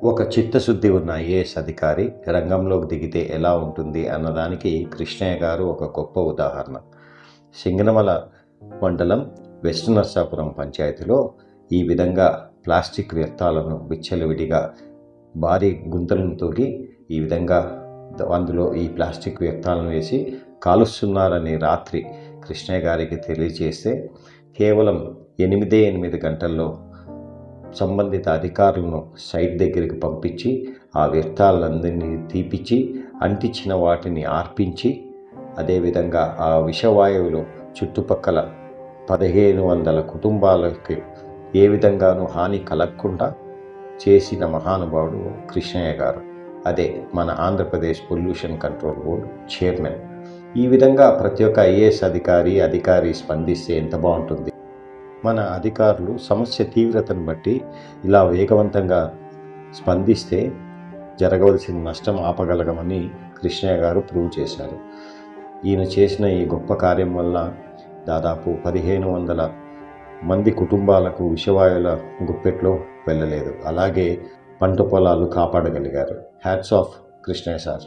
ఒక చిత్తశుద్ధి ఉన్న ఐఏఎస్ అధికారి రంగంలోకి దిగితే ఎలా ఉంటుంది అన్నదానికి కృష్ణయ్య గారు ఒక గొప్ప ఉదాహరణ. సింగనమల మండలం వెస్ట్ నర్సాపురం పంచాయతీలో ఈ విధంగా ప్లాస్టిక్ వ్యర్థాలను విచ్చలవిడిగా భారీ గుంతలను తోగి ఈ విధంగా అందులో ఈ ప్లాస్టిక్ వ్యర్థాలను వేసి కాలుస్తున్నారని రాత్రి కృష్ణయ్య గారికి తెలియజేస్తే కేవలం 8 గంటల్లో సంబంధిత అధికారులను సైట్ దగ్గరికి పంపించి ఆ వ్యర్థాలందరినీ తీపిచ్చి అంటించిన వాటిని ఆర్పించి అదేవిధంగా ఆ విషవాయువులు చుట్టుపక్కల 1500 కుటుంబాలకి ఏ విధంగానూ హాని కలగకుండా చేసిన మహానుభావుడు కృష్ణయ్య గారు. అదే మన Andhra Pradesh pollution control board chairman. ఈ విధంగా ప్రతి ఒక్క ఐఏఎస్ అధికారి స్పందిస్తే ఎంత బాగుంటుంది. మన అధికారులు సమస్య తీవ్రతను బట్టి ఇలా వేగవంతంగా స్పందిస్తే జరగవలసిన నష్టం ఆపగలగమని కృష్ణయ్య గారు ప్రూవ్ చేశారు. ఈయన చేసిన ఈ గొప్ప కార్యం వల్ల దాదాపు 1500 మంది కుటుంబాలకు విషవాయువుల గుప్పెట్లో వెళ్ళలేదు. అలాగే పంట పొలాలు కాపాడగలిగారు. Hats off Krishnaiah sir.